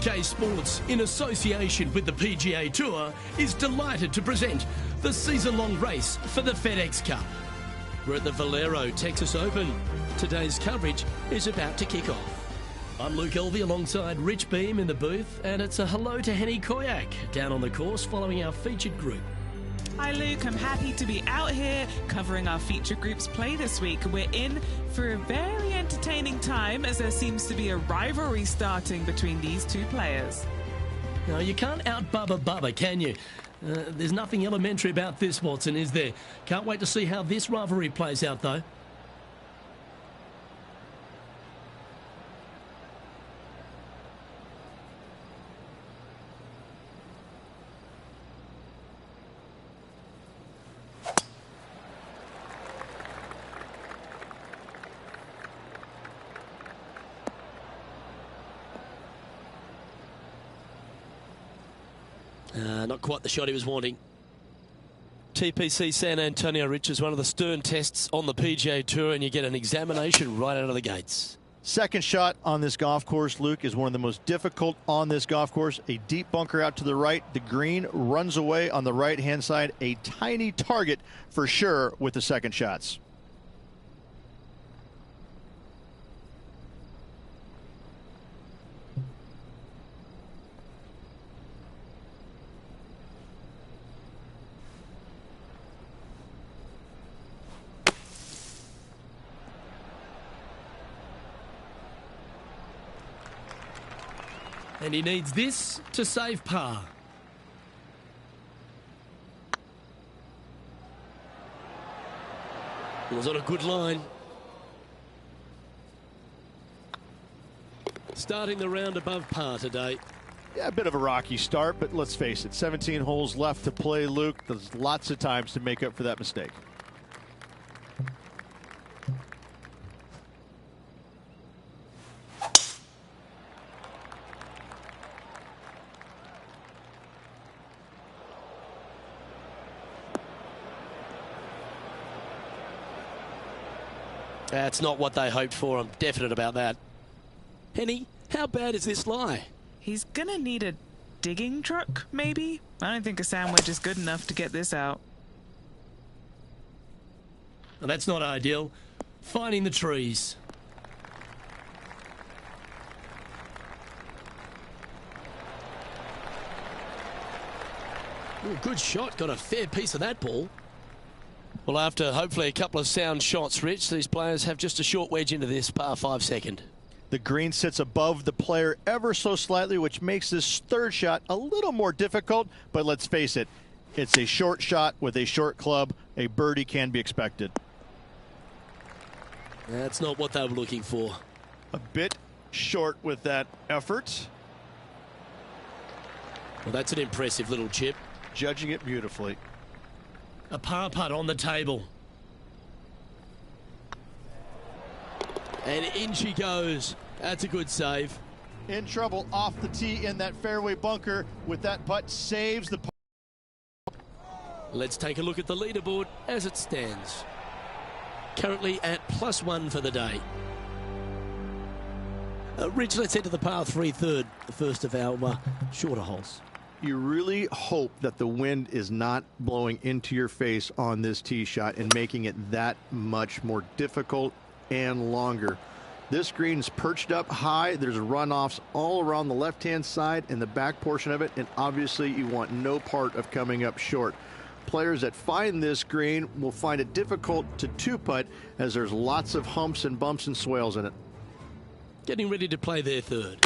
2K Sports, in association with the PGA Tour, is delighted to present the season-long race for the FedEx Cup. We're at the Valero Texas Open. Today's coverage is about to kick off. I'm Luke Elvey alongside Rich Beam in the booth, and it's a hello to Henny Koyak down on the course following our featured group. Hi Luke, I'm happy to be out here covering our feature group's play this week. We're in for a very entertaining time as there seems to be a rivalry starting between these two players. No, you can't out-Bubba Bubba, can you? There's nothing elementary about this, Watson, is there? Can't wait to see how this rivalry plays out, though. Not quite the shot he was wanting. TPC San Antonio, Rich, is one of the stern tests on the PGA Tour, and you get an examination right out of the gates. Second shot on this golf course, Luke, is one of the most difficult on this golf course. A deep bunker out to the right. The green runs away on the right-hand side. A tiny target for sure with the second shots. And he needs this to save par. It was on a good line. Starting the round above par today. Yeah, a bit of a rocky start, but let's face it, 17 holes left to play, Luke. There's lots of times to make up for that mistake. That's not what they hoped for. I'm definite about that. Henny, how bad is this lie? He's gonna need a digging truck, maybe? I don't think a sandwich is good enough to get this out. Well, that's not ideal. Finding the trees. Ooh, good shot. Got a fair piece of that ball. Well, after hopefully a couple of sound shots, Rich, these players have just a short wedge into this par 5 second. The green sits above the player ever so slightly, which makes this third shot a little more difficult. But let's face it, it's a short shot with a short club. A birdie can be expected. That's not what they were looking for. A bit short with that effort. Well, that's an impressive little chip. Judging it beautifully. A par putt on the table. And in she goes. That's a good save. In trouble off the tee in that fairway bunker with that putt. Saves the putt. Let's take a look at the leaderboard as it stands. Currently at +1 for the day. Rich, let's head to the par 3 third, the first of our shorter holes. You really hope that the wind is not blowing into your face on this tee shot and making it that much more difficult and longer. This green's perched up high. There's runoffs all around the left-hand side and the back portion of it, and obviously you want no part of coming up short. Players that find this green will find it difficult to two-putt as there's lots of humps and bumps and swales in it. Getting ready to play their third.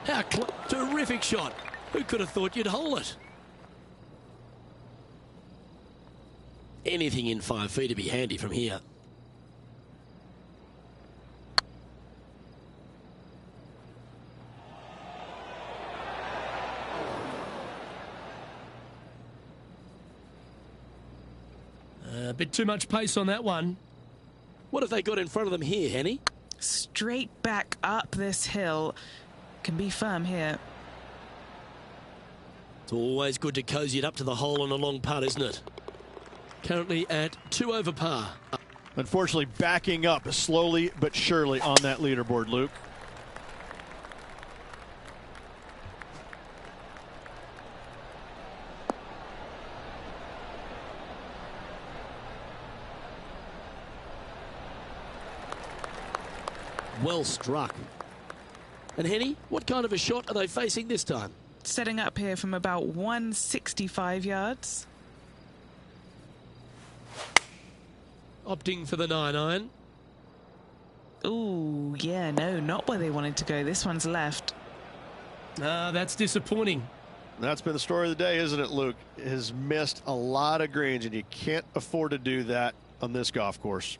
How terrific shot. Who could have thought you'd hole it? Anything in 5 feet to be handy from here. A bit too much pace on that one. What have they got in front of them here, Henny? Straight back up this hill. Can be firm here. It's always good to cozy it up to the hole on a long putt, isn't it? Currently at 2 over par. Unfortunately, backing up slowly but surely on that leaderboard, Luke. Well struck. And Henny, what kind of a shot are they facing this time? Setting up here from about 165 yards. Opting for the 9-iron. Ooh, yeah, no, not where they wanted to go. This one's left. That's disappointing. That's been the story of the day, isn't it, Luke? Has missed a lot of greens, and you can't afford to do that on this golf course.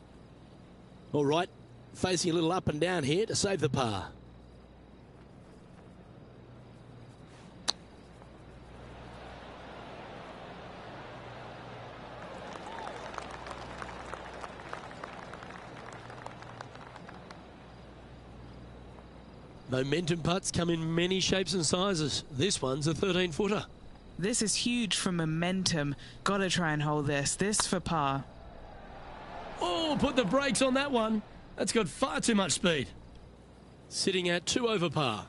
All right, facing a little up and down here to save the par. Momentum putts come in many shapes and sizes. This one's a 13-footer. This is huge for momentum. Gotta try and hold this. This for par. Oh, put the brakes on that one. That's got far too much speed. Sitting at 2 over par.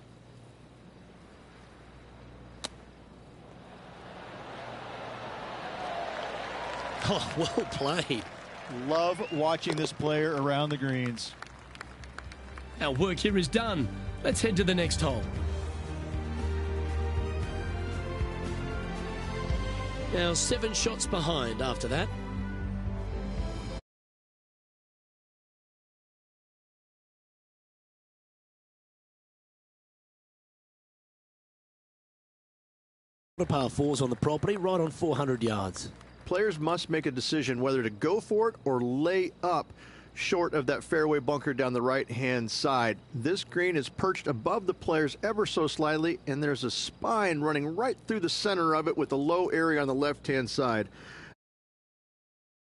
Oh, well played. Love watching this player around the greens. Our work here is done. Let's head to the next hole. Now 7 shots behind after that. Par 4s on the property, right on 400 yards. Players must make a decision whether to go for it or lay up short of that fairway bunker down the right-hand side. This green is perched above the players ever so slightly, and there's a spine running right through the center of it with a low area on the left-hand side.